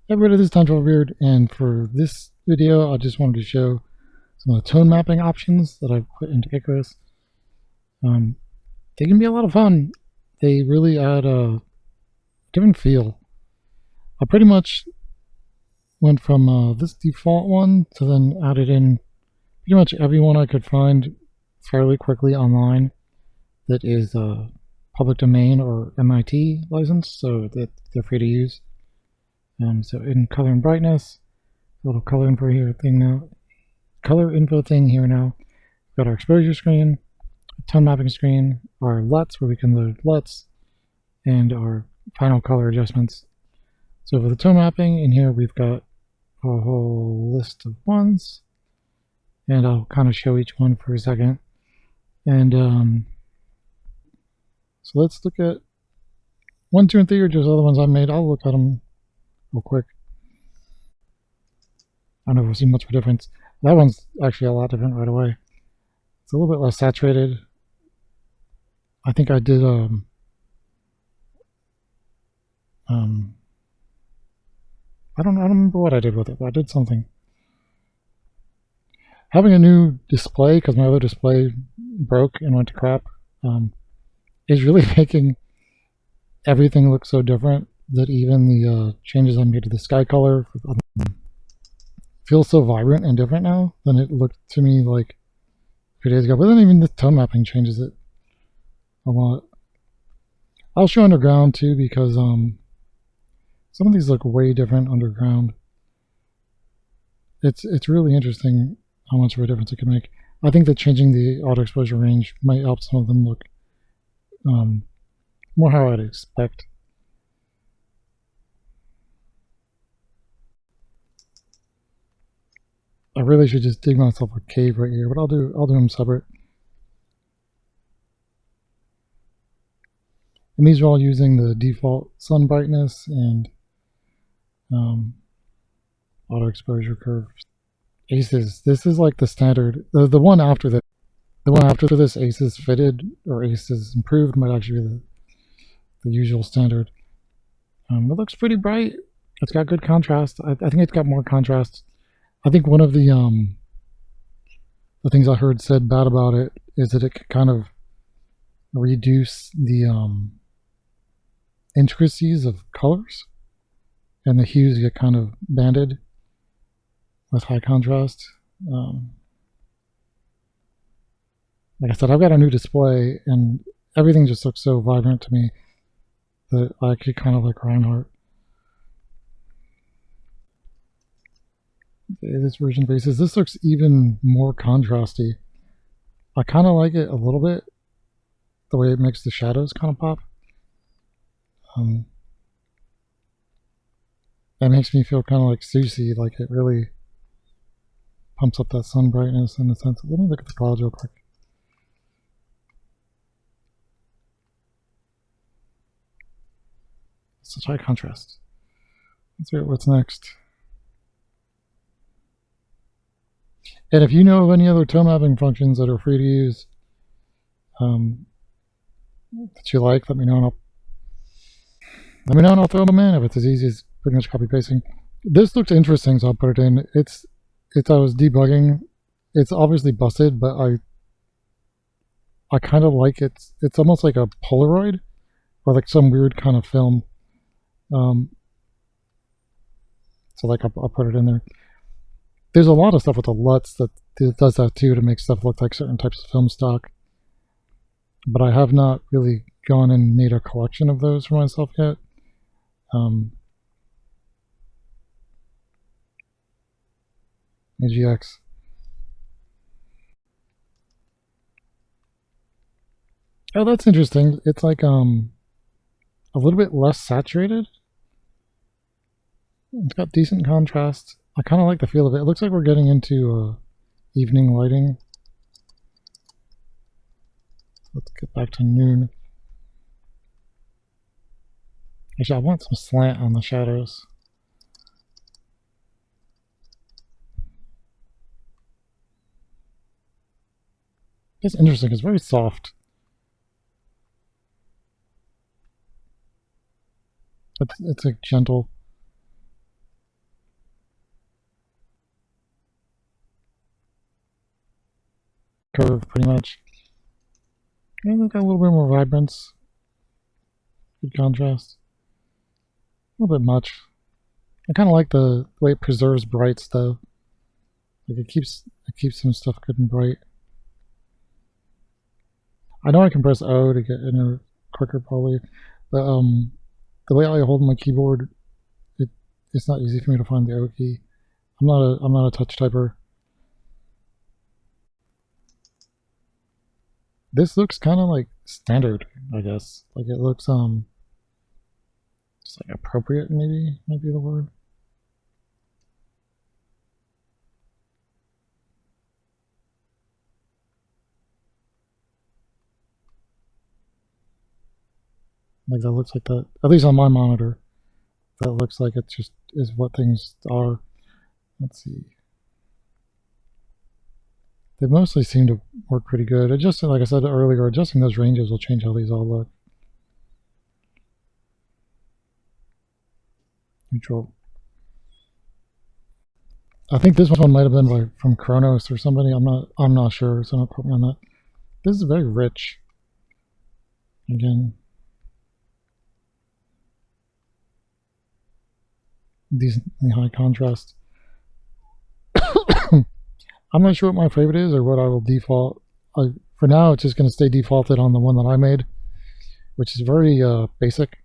Hey everybody, this is Tonemapping, and for this video, I just wanted to show some of the tone mapping options that I've put into Icarus. They can be a lot of fun. They really add a different feel. I pretty much went from this default one to then added in pretty much everyone I could find fairly quickly online that is public domain or MIT licensed, so that they're free to use. So in color and brightness, a little color info here thing now. Color info thing here now. We've got our exposure screen, tone mapping screen, our LUTs where we can load LUTs, and our final color adjustments. So for the tone mapping, in here we've got a whole list of ones, and I'll kind of show each one for a second. And so let's look at 1, 2, and 3 are just other ones I made. I'll look at them real quick. I don't know if we'll see much of a difference. That one's actually a lot different right away. It's a little bit less saturated. I think I did I don't remember what I did with it, but I did something. Having a new display, because my other display broke and went to crap, is really making everything look so different that even the changes I made to the sky color feels so vibrant and different now than it looked to me like a few days ago. But then even the tone mapping changes it a lot. I'll show underground too, because some of these look way different underground. It's really interesting how much of a difference it can make. I think that changing the auto exposure range might help some of them look more how I'd expect. I really should just dig myself a cave right here, but I'll do them separate. And these are all using the default sun brightness and auto exposure curves. ACES. This is like the standard. The one after this. The one after this, ACES fitted or ACES improved, might actually be the usual standard. It looks pretty bright. It's got good contrast. I think it's got more contrast. I think one of the things I heard said bad about it is that it could kind of reduce the intricacies of colors, and the hues get kind of banded with high contrast. Like I said, I've got a new display, and everything just looks so vibrant to me that I actually kind of like Reinhardt. This version of ACES, this looks even more contrasty. I kind of like it a little bit, the way it makes the shadows kind of pop. That makes me feel kind of like Susie, like it really pumps up that sun brightness in a sense. Let me look at the clouds real quick. Such high contrast. Let's see what's next. And if you know of any other tone mapping functions that are free to use that you like, let me know and I'll throw them in if it's as easy as pretty much copy pasting. This looks interesting, so I'll put it in. It's I was debugging. It's obviously busted, but I kind of like it. It's almost like a Polaroid or like some weird kind of film. So like I'll put it in there. There's a lot of stuff with the LUTs that does that too, to make stuff look like certain types of film stock. But I have not really gone and made a collection of those for myself yet. AGX. Oh, that's interesting. It's like a little bit less saturated. It's got decent contrast. I kind of like the feel of it. It looks like we're getting into evening lighting. Let's get back to noon. Actually, I want some slant on the shadows. It's interesting. It's very soft. It's like gentle. curved pretty much. And they got a little bit more vibrance. Good contrast. A little bit much. I kind of like the way it preserves brights though. Like it keeps some stuff good and bright. I know I can press O to get in there quicker probably, but the way I hold my keyboard, it's not easy for me to find the O key. I'm not a touch typer. This looks kind of like standard, I guess. Like it looks just like appropriate, maybe might be the word. Like that looks like that, at least on my monitor. That looks like it just is what things are. Let's see. They mostly seem to work pretty good. Adjusting, like I said earlier, adjusting those ranges will change how these all look. Neutral. I think this one might have been from Kronos or somebody. I'm not sure, so don't quote me on that. This is very rich. Again, decently high contrast. I'm not sure what my favorite is or what I will default. For now, it's just going to stay defaulted on the one that I made, which is very basic.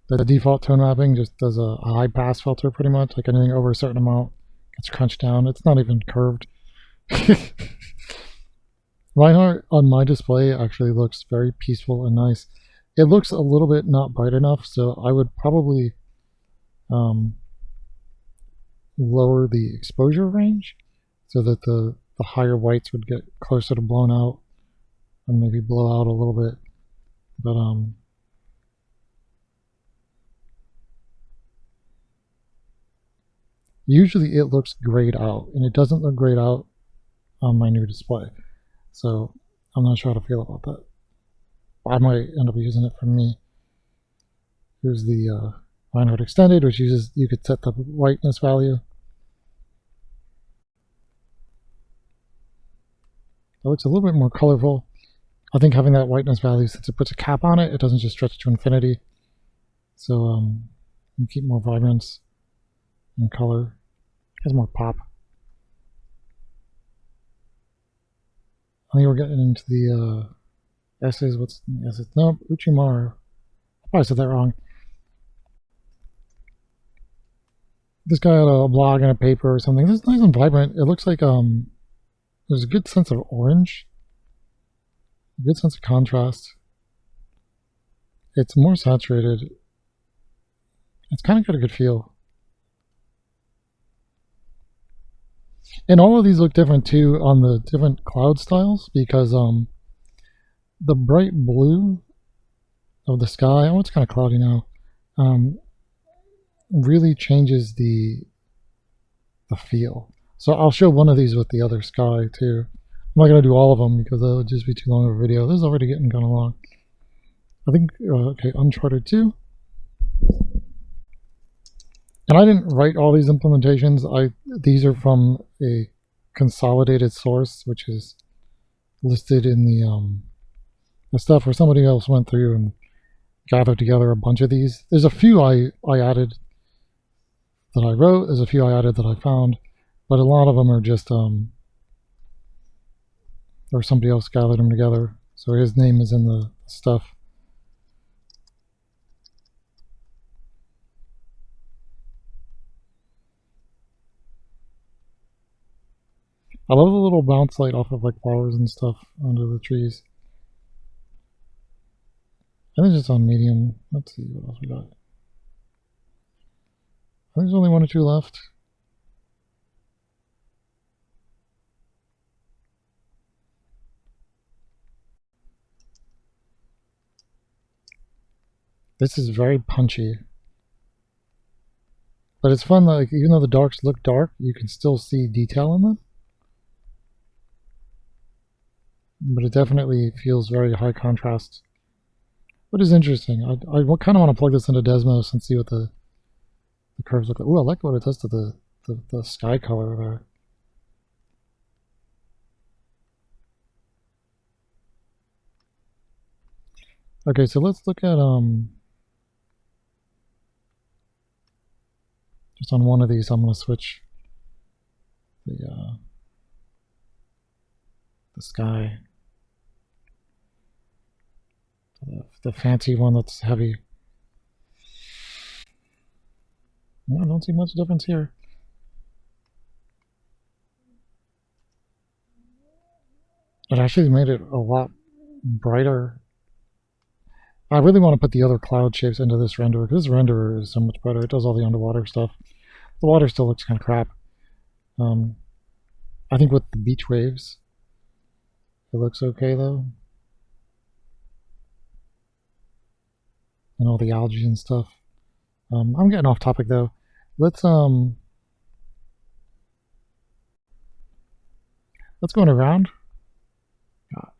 The default tone mapping just does a high pass filter pretty much. Like anything over a certain amount gets crunched down. It's not even curved. Reinhardt on my display actually looks very peaceful and nice. It looks a little bit not bright enough, so I would probably lower the exposure range so that the higher whites would get closer to blown out and maybe blow out a little bit. But usually it looks grayed out, and it doesn't look grayed out on my new display. So I'm not sure how to feel about that. I might end up using it for me. Here's the Reinhardt Extended, which uses, you could set the whiteness value. It looks a little bit more colorful. I think having that whiteness value, since it puts a cap on it, it doesn't just stretch to infinity. So you keep more vibrance and color. It has more pop. I think we're getting into the essays. What's the essays? No, Uchimaru. I probably said that wrong. This guy had a blog and a paper or something. This is nice and vibrant. It looks like there's a good sense of orange, a good sense of contrast. It's more saturated. It's kind of got a good feel. And all of these look different too on the different cloud styles, because the bright blue of the sky, oh, it's kind of cloudy now, really changes the feel. So I'll show one of these with the other sky too. I'm not going to do all of them because that would just be too long of a video. This is already getting kind of long. I think, okay, Uncharted 2. And I didn't write all these implementations. These are from a consolidated source, which is listed in the stuff where somebody else went through and gathered together a bunch of these. There's a few I added that I wrote. There's a few I added that I found, but a lot of them are just or somebody else gathered them together. So his name is in the stuff. I love the little bounce light off of like flowers and stuff onto the trees. I think it's just on medium. Let's see what else we got. I think there's only one or two left. This is very punchy. But it's fun, like even though the darks look dark, you can still see detail in them. But it definitely feels very high contrast. What is interesting, I kind of want to plug this into Desmos and see what the curves look like. Ooh, I like what it does to the sky color there. Okay, so let's look at just on one of these. I'm going to switch the sky, the fancy one that's heavy. No, I don't see much difference here. It actually made it a lot brighter. I really want to put the other cloud shapes into this renderer because this renderer is so much better. It does all the underwater stuff. The water still looks kind of crap. I think with the beach waves, it looks okay though. And all the algae and stuff. I'm getting off topic though. Let's go in around.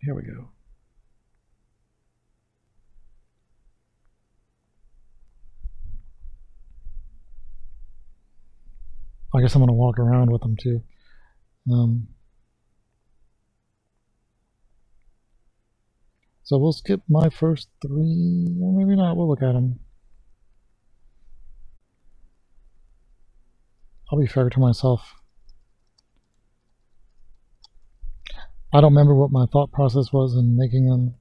Here we go. I guess I'm gonna walk around with them too. So we'll skip my first three, or maybe not. We'll look at them. I'll be fair to myself. I don't remember what my thought process was in making them.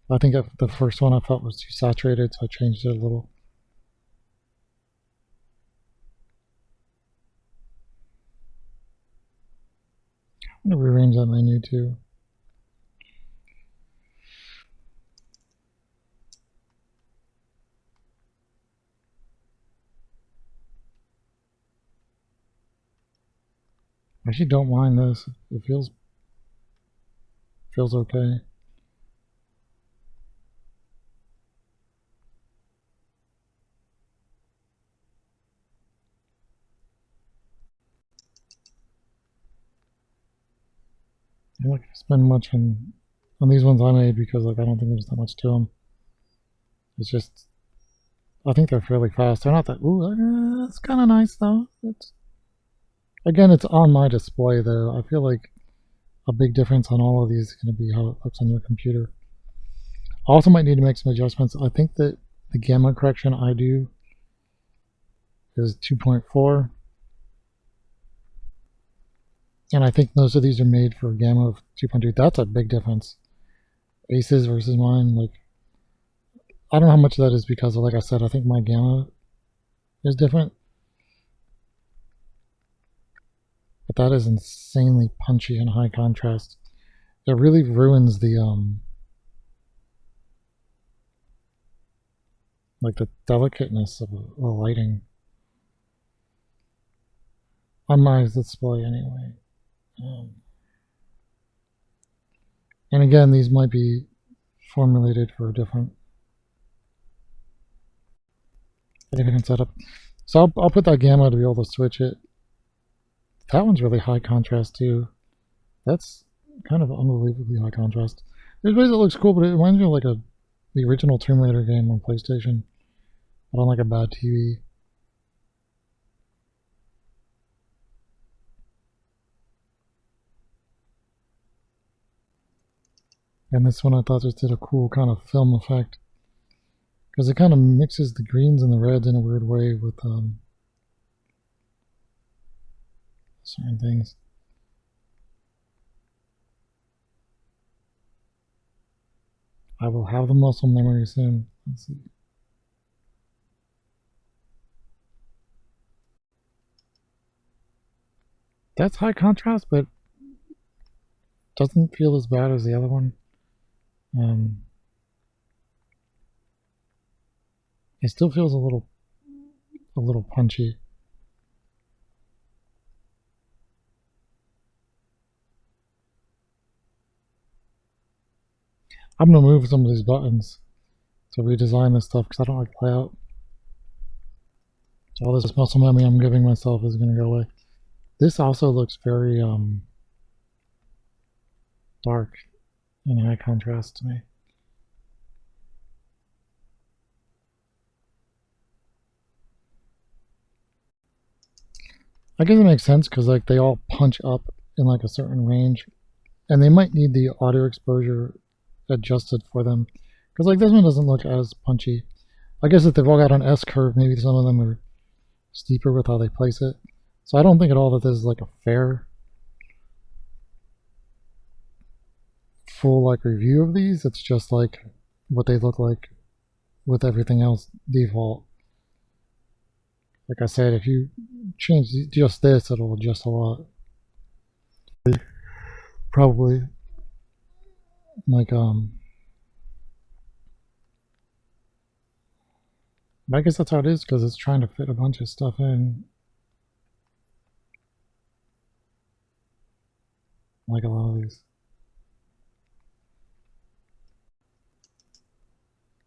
I think the first one I felt was too saturated, so I changed it a little. I'm going to rearrange that menu too. I actually don't mind this. It feels okay. I'm not going to spend much on these ones I made because like I don't think there's that much to them. It's just I think they're fairly fast. They're not that. Ooh, that's kind of nice though. Again, it's on my display though. I feel like a big difference on all of these is going to be how it looks on your computer. I also might need to make some adjustments. I think that the gamma correction I do is 2.4. And I think most of these are made for gamma of 2.2. That's a big difference. Aces versus mine, like, I don't know how much of that is because, like I said, I think my gamma is different. But that is insanely punchy and high contrast. It really ruins the, like the delicateness of the lighting. On my display anyway. And again, these might be formulated for a different setup. So I'll put that gamma to be able to switch it. That one's really high contrast too. That's kind of unbelievably high contrast. There's ways it looks cool, but it reminds me of like the original Tomb Raider game on PlayStation, but on like a bad TV. And this one I thought just did a cool kind of film effect because it kind of mixes the greens and the reds in a weird way with certain things. I will have the muscle memory soon. Let's see. That's high contrast, but doesn't feel as bad as the other one. It still feels a little punchy. I'm gonna move some of these buttons to redesign this stuff because I don't like the layout. So all this muscle memory I'm giving myself is gonna go away. This also looks very dark and high contrast to me. I guess it makes sense because like they all punch up in like a certain range, and they might need the auto exposure adjusted for them. Because like this one doesn't look as punchy. I guess if they've all got an S curve, maybe some of them are steeper with how they place it. So I don't think at all that this is like a fair full like review of these. It's just like what they look like with everything else default. Like I said, if you change just this, it'll adjust a lot. Probably like I guess that's how it is because it's trying to fit a bunch of stuff in. Like a lot of these.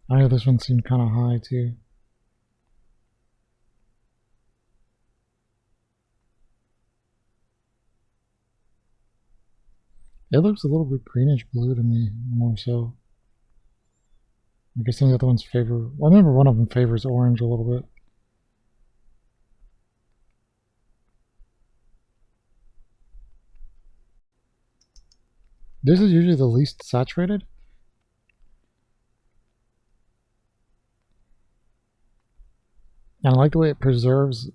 I know this one seemed kind of high too. It looks a little bit greenish blue to me, more so. I guess some of the other ones favor. I remember one of them favors orange a little bit. This is usually the least saturated. And I like the way it preserves.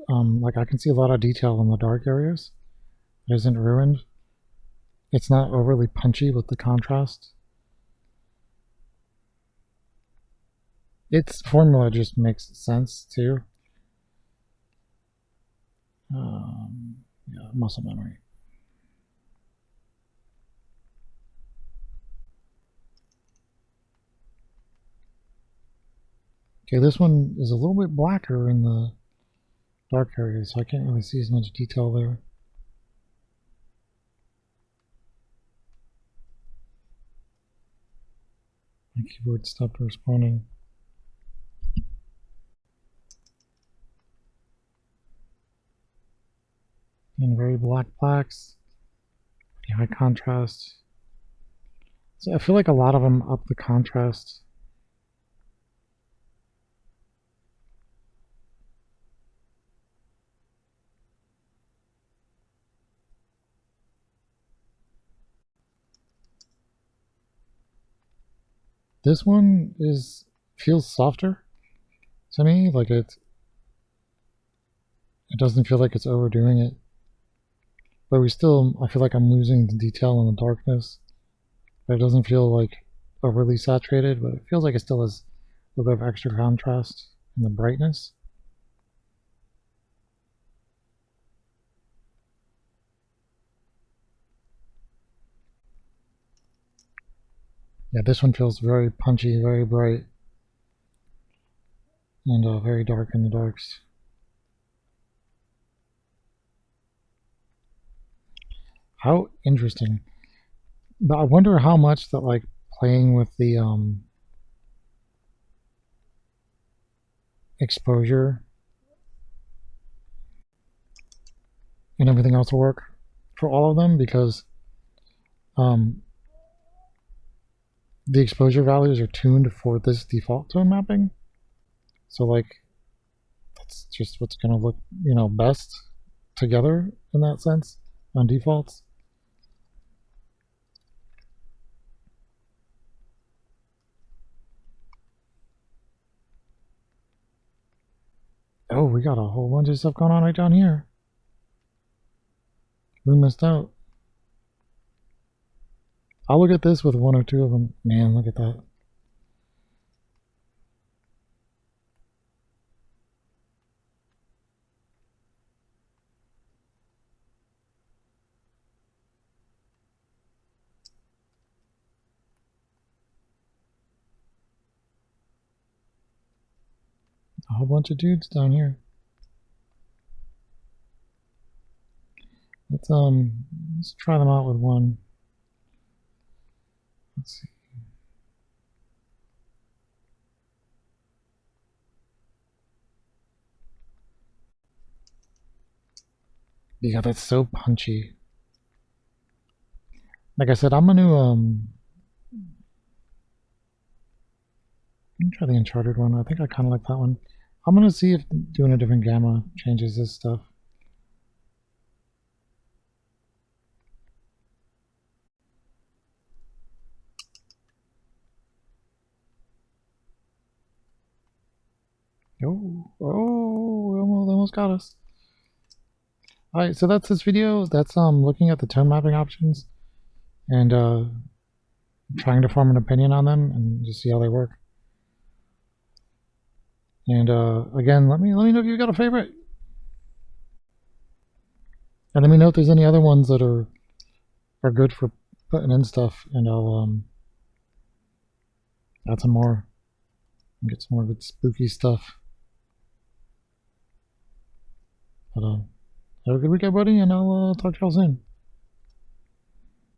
Like I can see a lot of detail in the dark areas. It isn't ruined. It's not overly punchy with the contrast. Its formula just makes sense too. Yeah, muscle memory. Okay, this one is a little bit blacker in the dark areas, so I can't really see as much detail there. My keyboard stopped responding. And very black blacks, pretty high contrast. So I feel like a lot of them up the contrast. This one feels softer to me, like it doesn't feel like it's overdoing it. But I feel like I'm losing the detail in the darkness. But it doesn't feel like overly saturated, but it feels like it still has a little bit of extra contrast in the brightness. Yeah, this one feels very punchy, very bright, and very dark in the darks. How interesting. But I wonder how much that like playing with the exposure and everything else will work for all of them, because um, the exposure values are tuned for this default tone mapping. So like that's just what's going to look, best together in that sense on defaults. Oh, we got a whole bunch of stuff going on right down here. We missed out. I'll look at this with one or two of them. Man, look at that. A whole bunch of dudes down here. Let's try them out with one. Let's see. Yeah, that's so punchy. Like I said, I'm gonna try the Uncharted one. I think I kind of like that one. I'm gonna see if doing a different gamma changes this stuff. Oh, they almost got us. Alright, so that's this video. That's looking at the tone mapping options and trying to form an opinion on them and just see how they work. And again, let me know if you got a favorite. And let me know if there's any other ones that are good for putting in stuff, and I'll add some more and get some more good spooky stuff. But have a good week, everybody, and I'll talk to y'all soon.